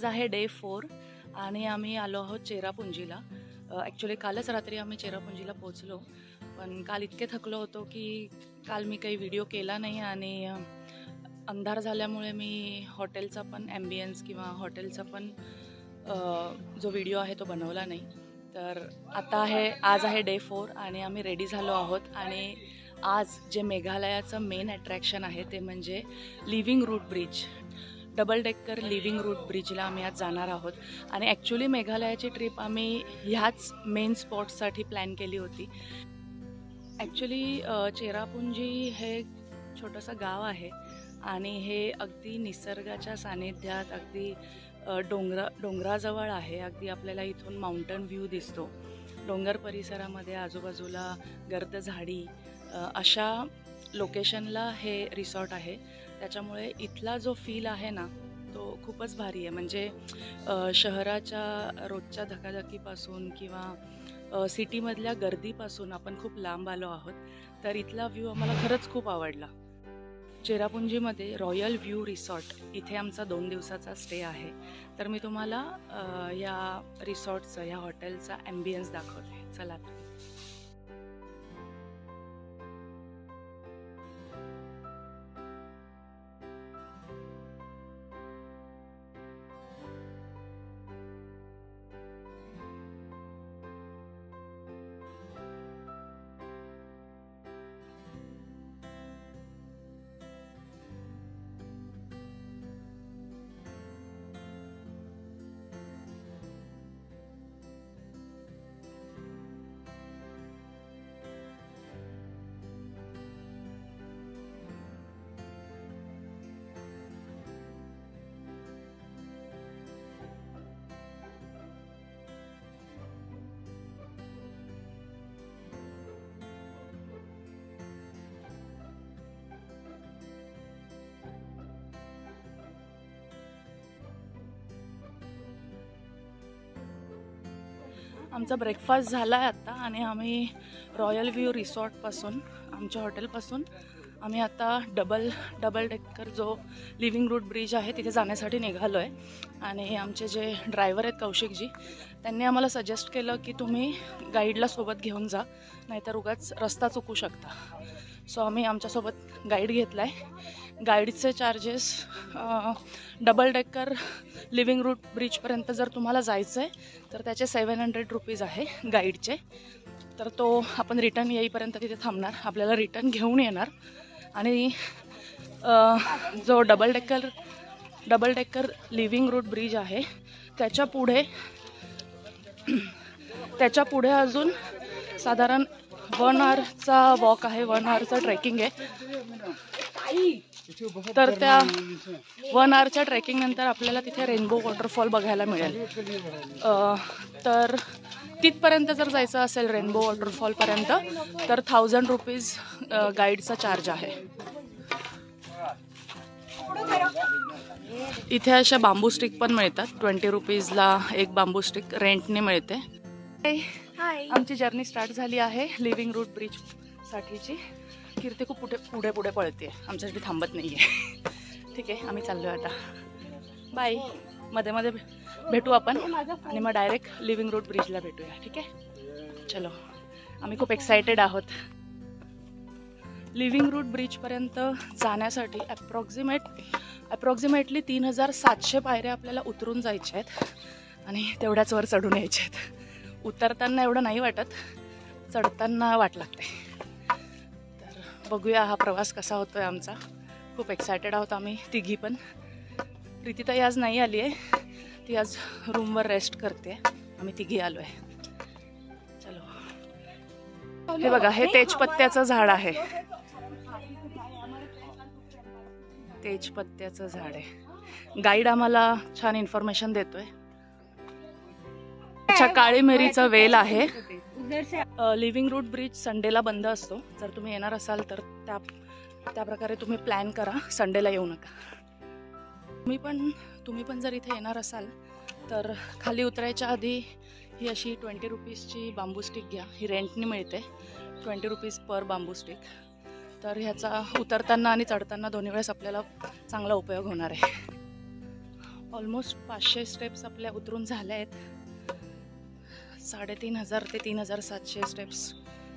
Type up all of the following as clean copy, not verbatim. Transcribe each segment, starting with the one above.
आज आहे डे 4 आणि आम्ही आलो आहोत चेरापुंजीला। ॲक्च्युली कालच रात्री आम्ही चेरापुंजीला पोहोचलो, पण काल इतके थकलो होतो की काल मी काही व्हिडिओ केला नाही आणि अंधार झाल्यामुळे मी हॉटेलचा पण ॲम्बियन्स किंवा हॉटेलचा पण जो व्हिडिओ आहे तो बनवला नाही। तर आज आहे डे 4 आणि आम्ही रेडी झालो आहोत आणि आज जे मेघालयाचं मेन अट्रॅक्शन आहे ते म्हणजे living root bridge, double decker living root ब्रिजला आम्ही आज जाणार आहोत। आणि ॲक्च्युली मेघालयाची ट्रिप आम्ही ह्याच मेन स्पॉट्ससाठी प्लॅन केली होती। ॲक्च्युली चेरापुंजी हे छोटंसं गाव आहे आणि हे अगदी निसर्गाच्या सानिध्यात, अगदी डोंगराजवळ आहे। अगदी आपल्याला इथून माउंटन व्ह्यू दिसतो। डोंगर परिसरामध्ये आजूबाजूला गर्द झाडी अशा लोकेशनला हे रिसॉर्ट आहे। त्याच्यामुळे इथला जो फील आहे ना तो खूपच भारी आहे। म्हणजे शहराच्या रोजच्या धकाधकीपासून किंवा सिटीमधल्या गर्दीपासून आपण खूप लांब आलो आहोत। तर इथला व्ह्यू आम्हाला खरंच खूप आवडला। चेरापुंजीमध्ये रॉयल व्ह्यू रिसॉर्ट इथे आमचा 2 दिवसाचा स्टे आहे। तर मी तुम्हाला या रिसॉर्टचं, या हॉटेलचा ॲम्बियन्स दाखवते। चला तर। आमचा ब्रेकफास्ट झाला आहे आत्ता आणि आम्ही रॉयल व्ह्यू रिसॉर्टपासून, आमच्या हॉटेलपासून आम्ही आता डबल डेकर जो लिव्हिंग रूट ब्रिज आहे तिथे जाण्यासाठी निघालो आहे। आणि आमचे जे ड्रायव्हर आहेत कौशिकजी, त्यांनी आम्हाला सजेस्ट केलं की तुम्ही गाईडला सोबत घेऊन जा, नाहीतर उगाच रस्ता चुकू शकता। सो आम्ही आमच्यासोबत गाईड घेतला आहे। गाईडचे charges double decker living root ब्रिजपर्यंत जर तुम्हाला जायचं आहे तर त्याचे 700 रुपीज आहे गाईडचे। तर तो आपण रिटर्न येईपर्यंत तिथे थांबणार, आपल्याला रिटर्न घेऊन येणार। आणि जो double decker living root bridge आहे त्याच्या पुढे अजून साधारण 1 आवरचा वॉक आहे, 1 आवरचं ट्रेकिंग आहे। तर त्या 1 आवरच्या ट्रेकिंग नंतर आपल्याला तिथे रेनबो वॉटरफॉल बघायला मिळेल। तर तिथपर्यंत जर जायचं असेल रेनबो वॉटरफॉलपर्यंत तर 1000 रुपीज गाईडचा चार्ज आहे। इथे अशा बांबू स्टिक पण मिळतात, 20 रुपीजला एक बांबू स्टिक रेंटने मिळते। आमची जर्नी स्टार्ट झाली आहे लिव्हिंग रूट ब्रिज साठीची। कीर्ती खूप पुढे पळते, आमच्यासाठी थांबत नाही आहे। ठीक आहे, आम्ही चाललो आता। बाय, मध्ये मध्ये भेटू आपण आणि मग डायरेक्ट लिव्हिंग रूट ब्रिजला भेटूया। ठीक आहे, चलो। आम्ही खूप एक्सायटेड आहोत। लिव्हिंग रूट ब्रिजपर्यंत जाण्यासाठी अप्रॉक्सिमेटली 3700 पायऱ्या आपल्याला उतरून जायच्या आहेत आणि तेवढ्याच वर चढून यायच्या आहेत। उतरताना एवढं नाही वाटत, चढताना वाट लागते। तर बघूया हा प्रवास कसा होतोय आमचा। खूप एक्सायटेड आहोत आम्ही तिघी पण। प्रीतीताई आज नाही आली आहे, ती आज रूमवर रेस्ट करते। आम्ही तिघी आलो आहे। चलो, हे बघा, हे तेजपत्त्याचं झाड आहे। तेजपत्त्याचं झाड आहे। गाईड आम्हाला छान इन्फॉर्मेशन देतोय। अच्छा, काळी मिरीचा वेल आहे। लिव्हिंग रूट ब्रिज संडेला बंद असतो। जर तुम्ही येणार असाल तर त्या प्रकारे तुम्ही प्लॅन करा, संडेला येऊ नका। तुम्ही पण जर इथे येणार असाल तर खाली उतरायच्या आधी ही अशी 20 रुपीजची बांबू स्टिक घ्या। ही रेंटने मिळते, 20 रुपीज पर बांबू स्टिक। तर ह्याचा उतरताना आणि चढताना दोन्ही वेळेस आपल्याला चांगला उपयोग होणार आहे। ऑलमोस्ट 500 स्टेप्स आपल्या उतरून झाल्या आहेत. 3500 ते 3700 स्टेप्स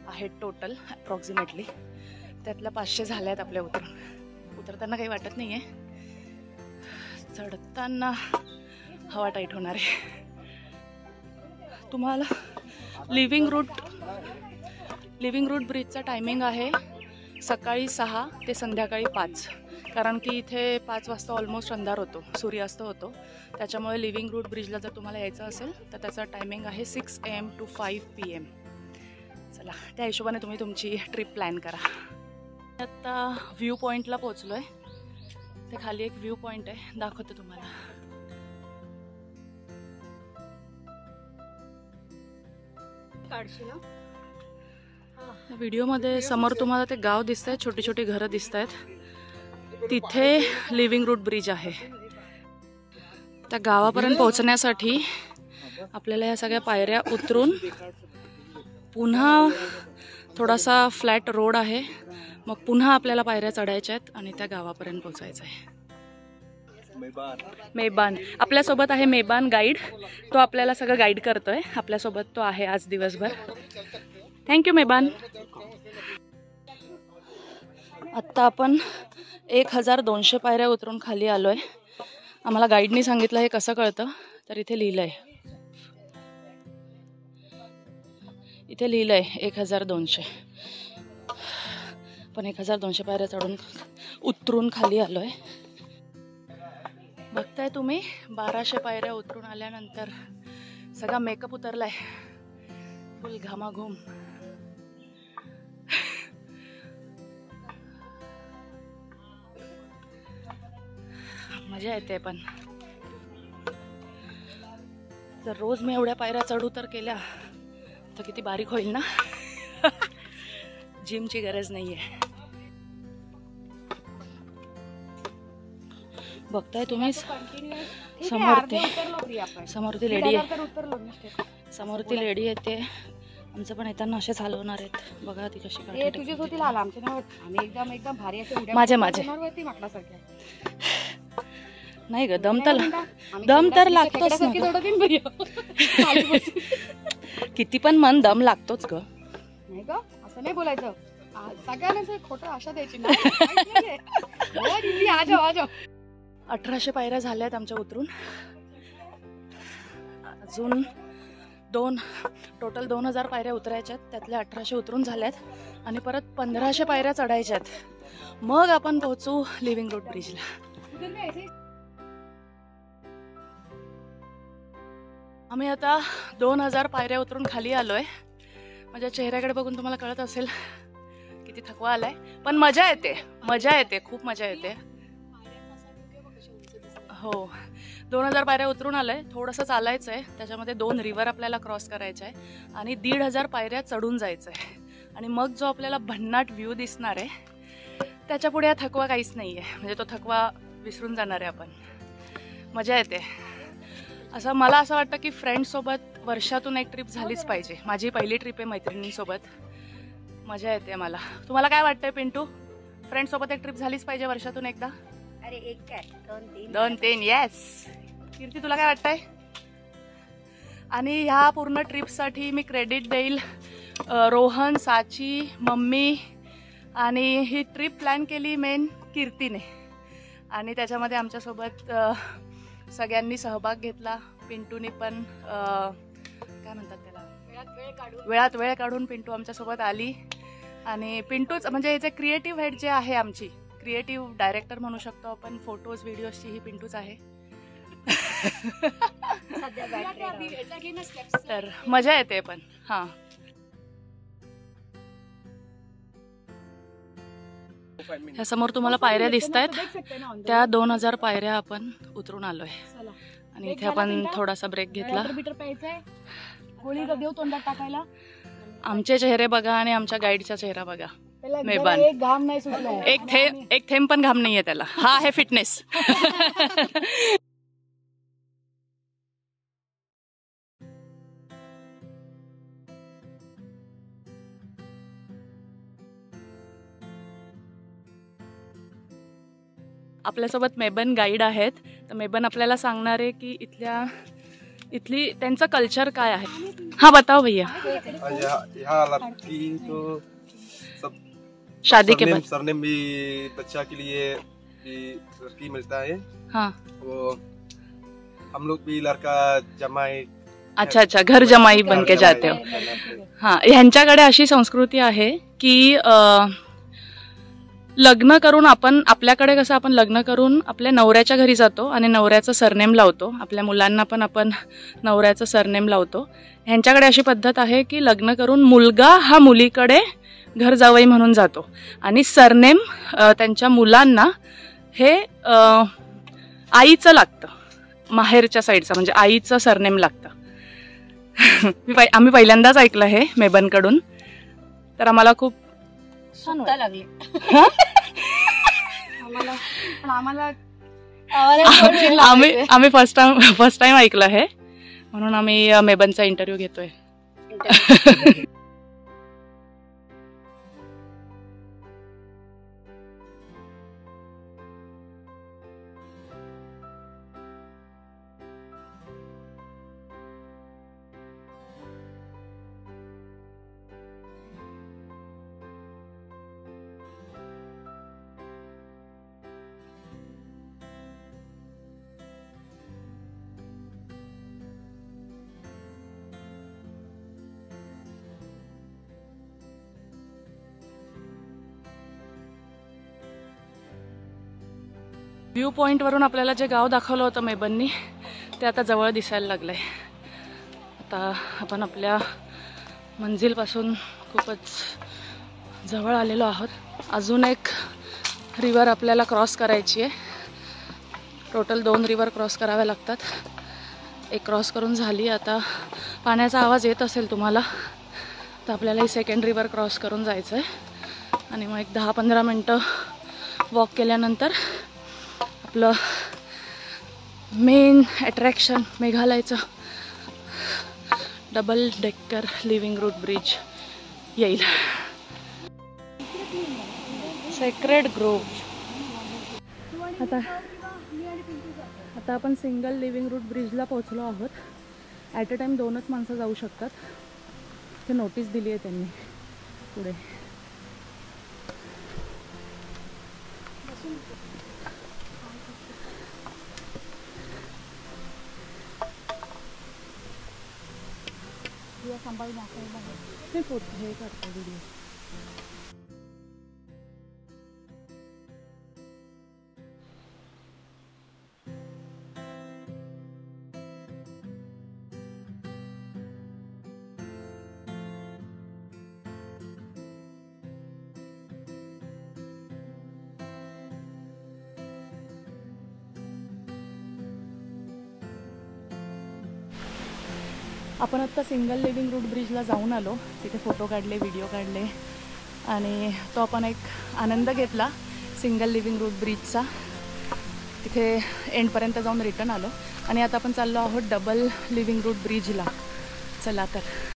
आहेत टोटल अप्रॉक्सिमेटली. त्यातल्या 500 झाल्या आहेत आपल्या उतरताना काही वाटत नाही आहे. चढताना हवा टाईट होणार आहे. तुम्हाला लिव्हिंग रूट ब्रिजचा टायमिंग आहे सकाळी 6 ते संध्याकाळी 5. कारण की इथे 5 वाजता ऑलमोस्ट अंधार होतो, सूर्यास्त होतो. त्याच्यामुळे लिव्हिंग रूट ब्रिजला जर तुम्हाला यायचं असेल तर त्याचा टायमिंग आहे 6 AM to 5 PM. चला, त्या हिशोबाने तुम्ही तुमची ट्रिप प्लॅन करा. आता व्ह्यू पॉईंटला पोचलो आहे. ते खाली एक व्ह्यू पॉईंट आहे, दाखवते तुम्हाला. व्हिडिओमध्ये समोर तुम्हाला ते गाव दिसत आहे, छोटी छोटी घरं दिसत आहेत. तिथे लिव्हिंग रूट ब्रिज आहे. त्या गावापर्यंत पोहोचण्यासाठी आपल्याला या सगळ्या पायऱ्या उतरून पुन्हा थोडासा फ्लॅट रोड आहे, मग पुन्हा आपल्याला पायऱ्या चढायच्या आहेत आणि त्या गावापर्यंत पोहोचायचं आहे. मेबान आपल्यासोबत आहे. मेबान गाईड, तो आपल्याला सगळं गाईड करतोय. आपल्यासोबत तो आहे आज दिवसभर. थँक्यू मेबान. आत्ता आपण 1200 पायऱ्या उतरून खाली आलोय. आम्हाला गाईडनी सांगितलं हे कसं कळतं, तर इथे लिहिलंय 1200. पण 1200 पायऱ्या चढून उतरून खाली आलोय. बघताय तुम्ही 1200 पायऱ्या उतरून आल्यानंतर सगळा मेकअप उतरलाय, फुल घामाघूम. मजा येते. पण जर रोज मी एवढ्या पायऱ्या चढू तर केल्या तर किती बारीक होईल ना. जिमची गरज नाहीये. बघताय तुम्ही समोरती लेडी येते. आमचं पण येताना असेच हलवणार आहेत. बघा ती कशी माझ्या नाही ग, दम तर लागतोच ना. किती पण मन दम लागतोच ग. नाही ग, असं नाही बोलायचं. सगळ्यांना खोटं आशा द्यायची. 1800 पायऱ्या झाल्यात आमच्या उतरून. अजून टोटल 2000 पायऱ्या उतरायच्यात. त्यातल्या 1800 उतरून झाल्यात आणि परत 1500 पायऱ्या चढायच्यात. मग आपण पोहोचू लिव्हिंग रूट ब्रिजला. आम्ही आता 2000 पायऱ्या उतरून खाली आलोय. माझ्या चेहऱ्याकडे बघून तुम्हाला कळत असेल किती थकवा आलाय. पण मजा येते, खूप मजा येते. हो, 2000 पायऱ्या उतरून आलंय. थोडंसं चालायचं आहे. त्याच्यामध्ये 2 रिव्हर आपल्याला क्रॉस करायचं आहे आणि 1500 पायऱ्या चढून जायचं आहे. आणि मग जो आपल्याला भन्नाट व्ह्यू दिसणार आहे त्याच्या पुढे हा थकवा काहीच नाही आहे. म्हणजे तो थकवा विसरून जाणार आहे आपण. मजा येते. मला असं वाटतं की फ्रेंड्ससोबत वर्षातून एक ट्रिप झालीच पाहिजे. माझी पहिली ट्रिप आहे मैत्रिणींसोबत. मजा येते मला. तुम्हाला काय वाटतंय पिंटू? फ्रेंड्ससोबत एक ट्रिप झालीच पाहिजे वर्षातून एकदा? अरे एक काय 2-3 येस. कीर्ती, तुला काय वाटतंय? आणि ह्या पूर्ण ट्रिपसाठी मी क्रेडिट देईल रोहन, साची, मम्मी. आणि ही ट्रिप प्लॅन केली मेन कीर्तीने. आणि त्याच्यामध्ये आमच्यासोबत सगळ्यांनी सहभाग घेतला. पिंटूने पण काय म्हणतात त्याला, वेळात वेळ काढून पिंटू आमच्यासोबत आली. आणि पिंटूच म्हणजे याचे क्रिएटिव्ह हेड जे आहे, आमची क्रिएटिव्ह डायरेक्टर म्हणू शकतो आपण फोटोज व्हिडिओजची, ही पिंटूच आहे. तर मजा येते. पण हां, ह्या समोर तुम्हाला पायऱ्या दिसत आहेत, त्या 2000 पायऱ्या आपण उतरून आलोय. आणि इथे आपण थोडासा ब्रेक घेतला. गोळी देऊ तोंडात टाकायला. आमचे चेहरे बघा आणि आमच्या गाईडचा चेहरा बघा. मेबान एक घाम नाही सुटला, एक थेंब पण घाम नाहीये त्याला. हा आहे फिटनेस. आपल्यासोबत मेबन गाईड आहेत. तर मेबन आपल्याला सांगणार आहे की इथली त्यांचं कल्चर काय आहे. हाँ बताओ भैया. यहाँ लड़की तो सब शादी के बाद सरनेम भी बच्चा के लिए भी लड़की मिलता है. हाँ. वो हम लोग भी लड़का जमाई. अच्छा, घर जमाई बन के जाते हो. हाँ, ह्यांच्याकडे अशी संस्कृती आहे की लग्न करून आपल्याकडे कसं आपण लग्न करून आपल्या नवऱ्याच्या घरी जातो आणि नवऱ्याचं सरनेम लावतो. आपल्या मुलांना पण आपण नवऱ्याचं सरनेम लावतो. ह्यांच्याकडे अशी पद्धत आहे की लग्न करून मुलगा हा मुलीकडे घर जावई म्हणून जातो आणि सरनेम त्यांच्या मुलांना हे आईचं लागतं. माहेरच्या साईडचं म्हणजे आईचं सरनेम लागतं. आम्ही पहिल्यांदाच ऐकलं हे मेबनकडून. तर आम्हाला खूप छान लागले. आम्ही फर्स्ट टाइम ऐकलं हे, म्हणून आम्ही मेबनचा इंटरव्ह्यू घेतोय. व्ह्यू पॉईंटवरून आपल्याला जे गाव दाखवलं होतं मेबननी ते आता जवळ दिसायला लागलं आहे. आता आपण आपल्या मंजिलपासून खूपच जवळ आलेलो आहोत. अजून एक रिवर आपल्याला क्रॉस करायची आहे. टोटल 2 रिवर क्रॉस कराव्या लागतात. एक क्रॉस करून झाली. आता पाण्याचा आवाज येत असेल तुम्हाला. तर आपल्याला ही सेकंड रिवर क्रॉस करून जायचं आहे आणि मग एक 10-15 मिनटं वॉक केल्यानंतर आपलं मेन अट्रॅक्शन मेघालयचं double decker living root bridge येईल. Sacred grove. आता आपण सिंगल लिव्हिंग रूट ब्रिजला पोहोचलो आहोत. ॲट अ टाइम 2च माणसं जाऊ शकतात. ते नोटीस दिली आहे त्यांनी पुढे. हे करतो व्हिडिओ. आपण आत्ता सिंगल लिव्हिंग रूट ब्रिजला जाऊन आलो. तिथे फोटो काढले, व्हिडिओ काढले आणि तो आपण एक आनंद घेतला सिंगल लिव्हिंग रूट ब्रिजचा. तिथे एंडपर्यंत जाऊन रिटर्न आलो आणि आता आपण चाललो आहोत डबल लिव्हिंग रूट ब्रिजला. चला तर.